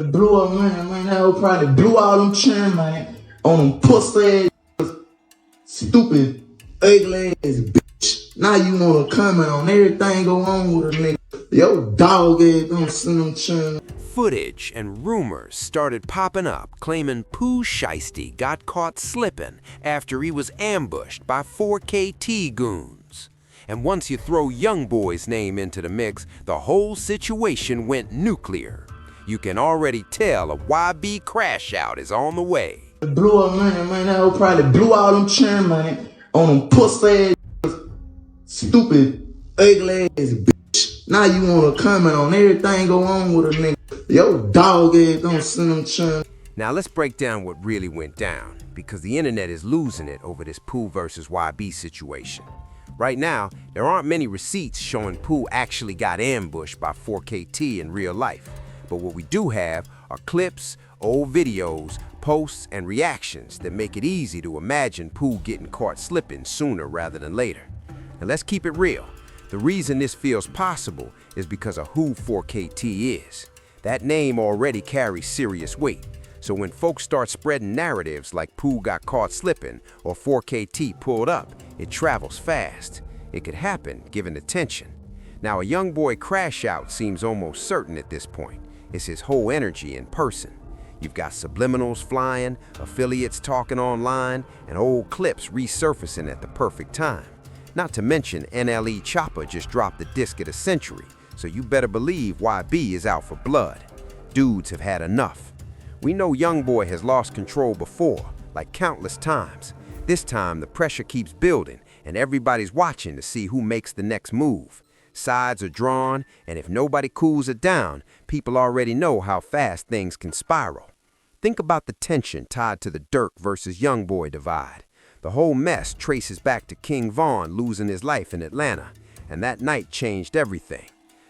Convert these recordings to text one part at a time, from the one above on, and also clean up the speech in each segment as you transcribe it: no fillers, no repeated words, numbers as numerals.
Blew up, man, that hoe probably blew all them children, man, on them pussy ass, stupid, ugly ass bitch. Now you wanna comment on everything go on with a nigga. Yo, dog ass don't send them children. Footage and rumors started popping up claiming Pooh Shiesty got caught slipping after he was ambushed by 4KT goons. And once you throw YoungBoy's name into the mix, the whole situation went nuclear. You can already tell a YB crash out is on the way. Blew up, man, that hoe probably blew all them children, man, on them pussy ass, stupid, ugly ass bitch. Now you wanna comment on everything go on with a nigga. Yo, dog ass don't send them children. Now let's break down what really went down, because the internet is losing it over this Pooh versus YB situation. Right now, there aren't many receipts showing Pooh actually got ambushed by 4KT in real life. But what we do have are clips, old videos, posts, and reactions that make it easy to imagine Pooh getting caught slipping sooner rather than later. And let's keep it real. The reason this feels possible is because of who 4KT is. That name already carries serious weight. So when folks start spreading narratives like Pooh got caught slipping or 4KT pulled up, it travels fast. It could happen given the tension. Now a YoungBoy crash out seems almost certain at this point. It's his whole energy in person. You've got subliminals flying, affiliates talking online, and old clips resurfacing at the perfect time. Not to mention NLE Choppa just dropped the disc of the century, so you better believe YB is out for blood. Dudes have had enough. We know YoungBoy has lost control before, like countless times. This time the pressure keeps building, and everybody's watching to see who makes the next move. Sides are drawn, and if nobody cools it down, people already know how fast things can spiral. Think about the tension tied to the Dirk versus YoungBoy divide. The whole mess traces back to King Von losing his life in Atlanta, and that night changed everything.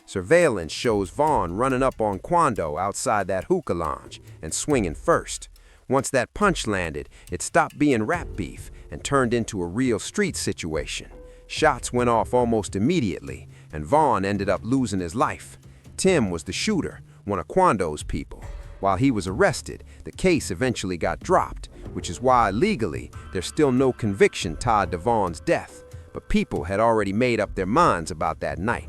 Surveillance shows Von running up on Quando outside that hookah lounge and swinging first. Once that punch landed, it stopped being rap beef and turned into a real street situation. Shots went off almost immediately, and Vaughn ended up losing his life. Tim was the shooter, one of Quando's people. While he was arrested, the case eventually got dropped, which is why legally there's still no conviction tied to Vaughn's death, but people had already made up their minds about that night.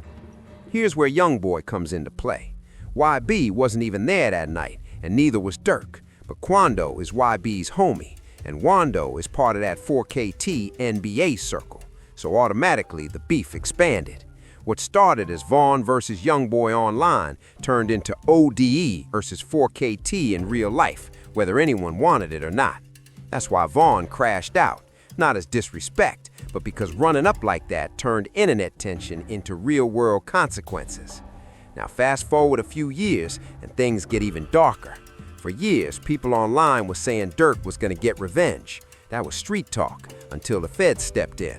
Here's where YoungBoy comes into play. YB wasn't even there that night, and neither was Dirk, but Quando is YB's homie, and Wando is part of that 4KT NBA circle, so automatically the beef expanded. What started as Vaughn versus YoungBoy online turned into ODE versus 4KT in real life, whether anyone wanted it or not. That's why Vaughn crashed out, not as disrespect, but because running up like that turned internet tension into real-world consequences. Now fast forward a few years and things get even darker. For years, people online were saying Dirk was going to get revenge. That was street talk until the feds stepped in.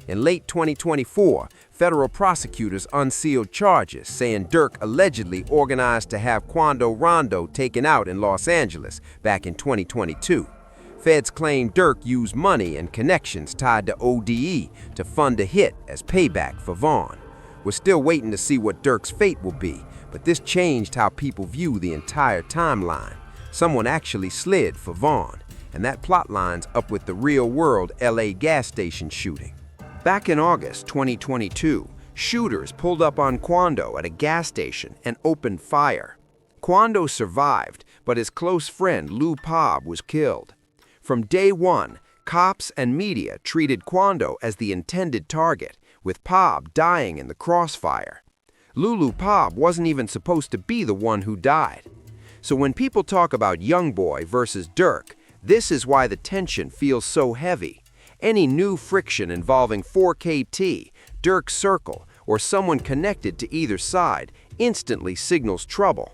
In late 2024, federal prosecutors unsealed charges saying Dirk allegedly organized to have Quando Rondo taken out in Los Angeles back in 2022. Feds claim Dirk used money and connections tied to ODE to fund a hit as payback for Vaughn. We're still waiting to see what Dirk's fate will be, but this changed how people view the entire timeline. Someone actually slid for Vaughn, and that plot lines up with the real-world LA gas station shooting. Back in August 2022, shooters pulled up on Quando at a gas station and opened fire. Quando survived, but his close friend Lou Pob was killed. From day one, cops and media treated Quando as the intended target, with Pob dying in the crossfire. Lulu Pob wasn't even supposed to be the one who died. So when people talk about YoungBoy versus Dirk, this is why the tension feels so heavy. Any new friction involving 4KT, Dirk's circle, or someone connected to either side instantly signals trouble.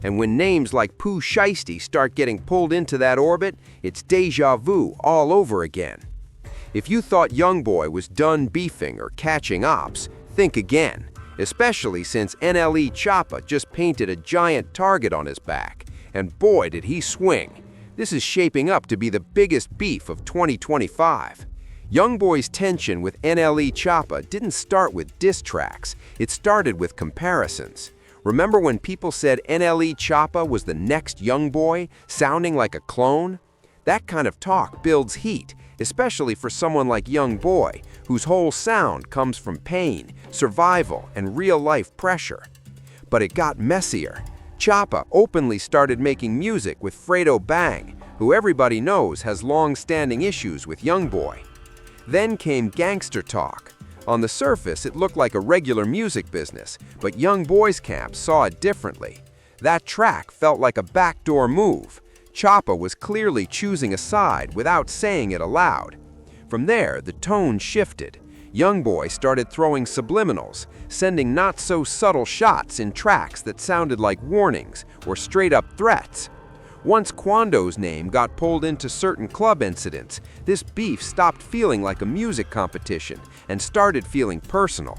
And when names like Pooh Shiesty start getting pulled into that orbit, it's deja vu all over again. If you thought YoungBoy was done beefing or catching ops, think again, especially since NLE Choppa just painted a giant target on his back. And boy, did he swing. This is shaping up to be the biggest beef of 2025. YoungBoy's tension with NLE Choppa didn't start with diss tracks, it started with comparisons. Remember when people said NLE Choppa was the next YoungBoy, sounding like a clone? That kind of talk builds heat, especially for someone like YoungBoy, whose whole sound comes from pain, survival, and real-life pressure. But it got messier. Choppa openly started making music with Fredo Bang, who everybody knows has long-standing issues with YoungBoy. Then came gangster talk. On the surface, it looked like a regular music business, but YoungBoy's camp saw it differently. That track felt like a backdoor move. Choppa was clearly choosing a side without saying it aloud. From there, the tone shifted. YoungBoy started throwing subliminals, sending not-so-subtle shots in tracks that sounded like warnings or straight-up threats. Once Quando's name got pulled into certain club incidents, this beef stopped feeling like a music competition and started feeling personal.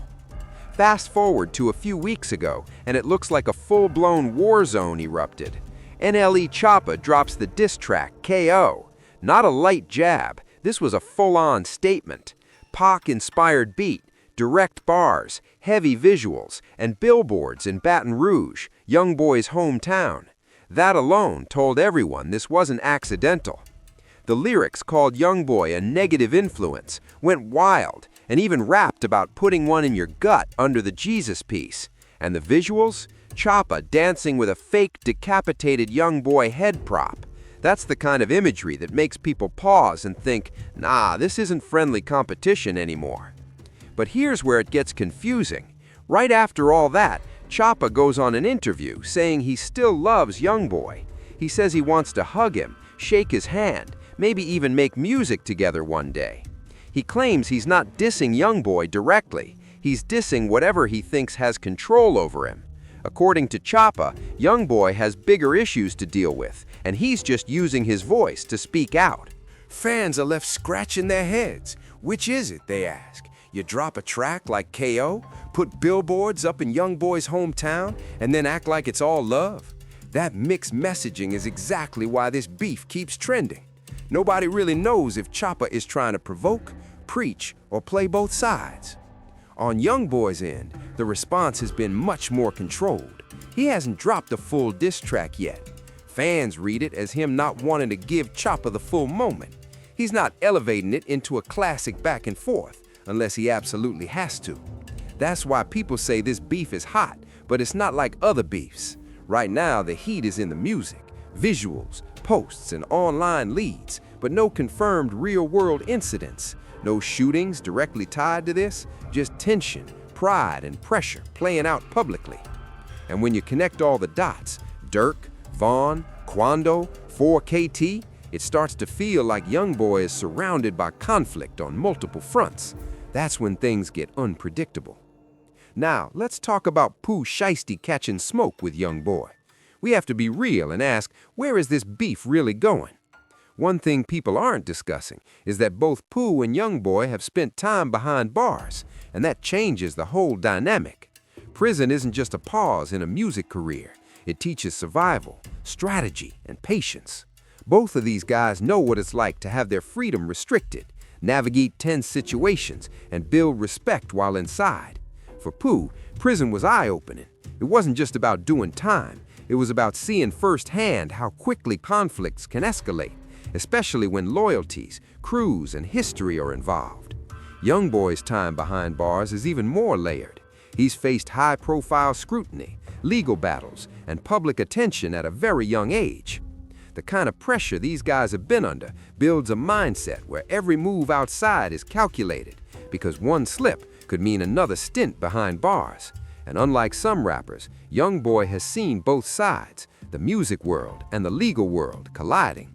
Fast forward to a few weeks ago, and it looks like a full-blown war zone erupted. NLE Choppa drops the diss track KO. Not a light jab, this was a full-on statement. Pac-inspired beat, direct bars, heavy visuals, and billboards in Baton Rouge, YoungBoy's hometown. That alone told everyone this wasn't accidental. The lyrics called YoungBoy a negative influence, went wild, and even rapped about putting one in your gut under the Jesus piece. And the visuals? Choppa dancing with a fake decapitated YoungBoy head prop. That's the kind of imagery that makes people pause and think, nah, this isn't friendly competition anymore. But here's where it gets confusing. Right after all that, Choppa goes on an interview saying he still loves YoungBoy. He says he wants to hug him, shake his hand, maybe even make music together one day. He claims he's not dissing YoungBoy directly. He's dissing whatever he thinks has control over him. According to Choppa, YoungBoy has bigger issues to deal with, and he's just using his voice to speak out. Fans are left scratching their heads. Which is it, they ask? You drop a track like KO, put billboards up in YoungBoy's hometown, and then act like it's all love? That mixed messaging is exactly why this beef keeps trending. Nobody really knows if Choppa is trying to provoke, preach, or play both sides. On YoungBoy's end, the response has been much more controlled. He hasn't dropped a full diss track yet. Fans read it as him not wanting to give Choppa the full moment. He's not elevating it into a classic back and forth, unless he absolutely has to. That's why people say this beef is hot, but it's not like other beefs. Right now, the heat is in the music, visuals, posts, and online leads, but no confirmed real-world incidents. No shootings directly tied to this, just tension, pride, and pressure playing out publicly. And when you connect all the dots, Dirk, Vaughn, Quando, 4KT, it starts to feel like YoungBoy is surrounded by conflict on multiple fronts. That's when things get unpredictable. Now, let's talk about Pooh Shiesty catching smoke with YoungBoy. We have to be real and ask, where is this beef really going? One thing people aren't discussing is that both Pooh and YoungBoy have spent time behind bars, and that changes the whole dynamic. Prison isn't just a pause in a music career. It teaches survival, strategy, and patience. Both of these guys know what it's like to have their freedom restricted, navigate tense situations, and build respect while inside. For Pooh, prison was eye-opening. It wasn't just about doing time. It was about seeing firsthand how quickly conflicts can escalate, especially when loyalties, crews, and history are involved. YoungBoy's time behind bars is even more layered. He's faced high-profile scrutiny, legal battles, and public attention at a very young age. The kind of pressure these guys have been under builds a mindset where every move outside is calculated, because one slip could mean another stint behind bars. And unlike some rappers, YoungBoy has seen both sides, the music world and the legal world, colliding.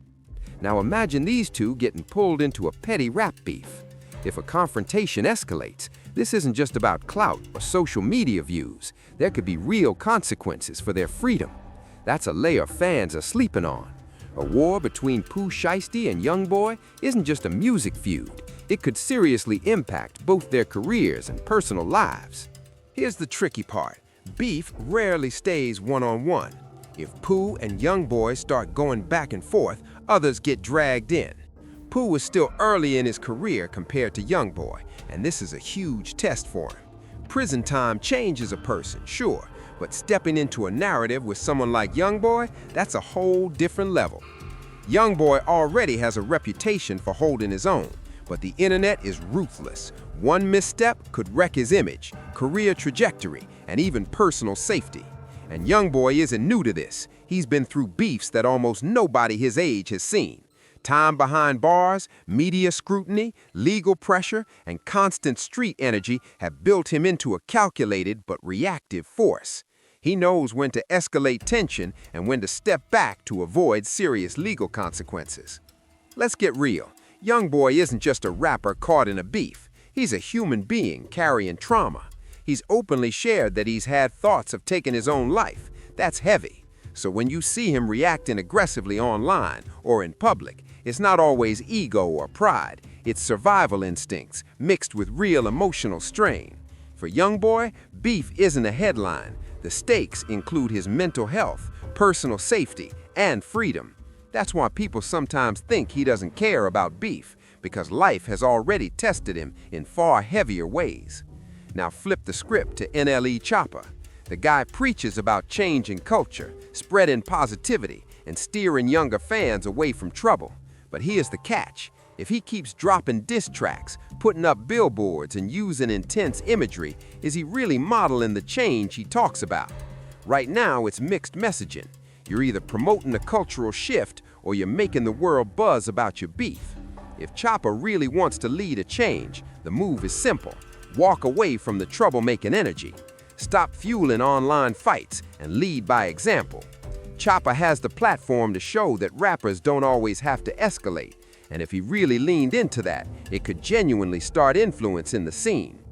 Now imagine these two getting pulled into a petty rap beef. If a confrontation escalates, this isn't just about clout or social media views. There could be real consequences for their freedom. That's a layer fans are sleeping on. A war between Pooh Shiesty and YoungBoy isn't just a music feud. It could seriously impact both their careers and personal lives. Here's the tricky part. Beef rarely stays one-on-one. If Pooh and YoungBoy start going back and forth, others get dragged in. Pooh was still early in his career compared to YoungBoy, and this is a huge test for him. Prison time changes a person, sure, But stepping into a narrative with someone like YoungBoy, that's a whole different level. YoungBoy already has a reputation for holding his own, but the internet is ruthless. One misstep could wreck his image, career trajectory, and even personal safety. And YoungBoy isn't new to this. He's been through beefs that almost nobody his age has seen. Time behind bars, media scrutiny, legal pressure, and constant street energy have built him into a calculated but reactive force. He knows when to escalate tension and when to step back to avoid serious legal consequences. Let's get real. YoungBoy isn't just a rapper caught in a beef. He's a human being carrying trauma. He's openly shared that he's had thoughts of taking his own life. That's heavy. So when you see him reacting aggressively online or in public, it's not always ego or pride. It's survival instincts mixed with real emotional strain. For YoungBoy, beef isn't a headline. The stakes include his mental health, personal safety, and freedom. That's why people sometimes think he doesn't care about beef, because life has already tested him in far heavier ways. Now flip the script to NLE Choppa. The guy preaches about changing culture, spreading positivity, and steering younger fans away from trouble. But here's the catch. If he keeps dropping diss tracks, putting up billboards, and using intense imagery, is he really modeling the change he talks about? Right now, it's mixed messaging. You're either promoting a cultural shift or you're making the world buzz about your beef. If Choppa really wants to lead a change, the move is simple. Walk away from the troublemaking energy. Stop fueling online fights and lead by example. Choppa has the platform to show that rappers don't always have to escalate. And if he really leaned into that, it could genuinely start influencing the scene.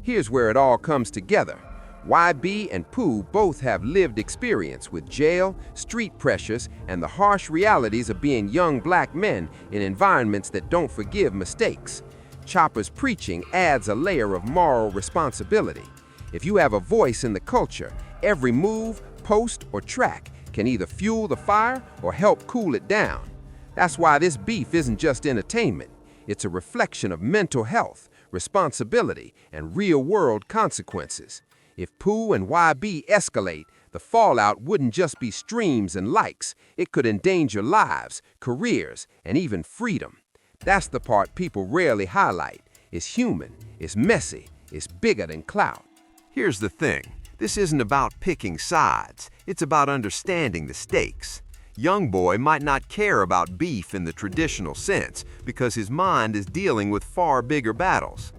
Here's where it all comes together. YB and Pooh both have lived experience with jail, street pressures, and the harsh realities of being young black men in environments that don't forgive mistakes. Choppa's preaching adds a layer of moral responsibility. If you have a voice in the culture, every move, post, or track can either fuel the fire or help cool it down. That's why this beef isn't just entertainment. It's a reflection of mental health, responsibility, and real-world consequences. If Pooh and YB escalate, the fallout wouldn't just be streams and likes. It could endanger lives, careers, and even freedom. That's the part people rarely highlight. It's human, it's messy, it's bigger than clout. Here's the thing. This isn't about picking sides. It's about understanding the stakes. YoungBoy might not care about beef in the traditional sense because his mind is dealing with far bigger battles.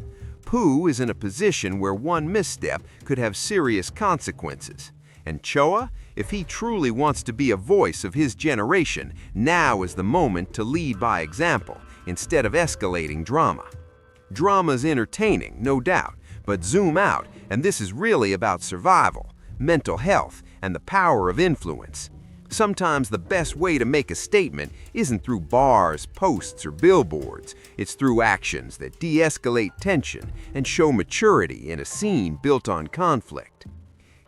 Pooh is in a position where one misstep could have serious consequences. And Choa, if he truly wants to be a voice of his generation, now is the moment to lead by example instead of escalating drama. Drama's entertaining, no doubt, but zoom out, and this is really about survival, mental health, and the power of influence. Sometimes the best way to make a statement isn't through bars, posts, or billboards. It's through actions that de-escalate tension and show maturity in a scene built on conflict.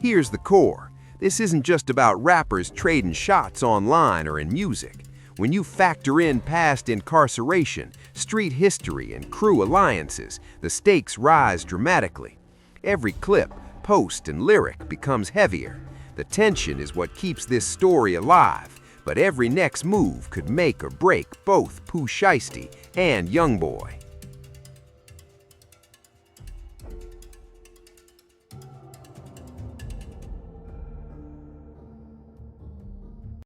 Here's the core. This isn't just about rappers trading shots online or in music. When you factor in past incarceration, street history, and crew alliances, the stakes rise dramatically. Every clip, post, and lyric becomes heavier. The tension is what keeps this story alive, but every next move could make or break both Pooh Shiesty and YoungBoy.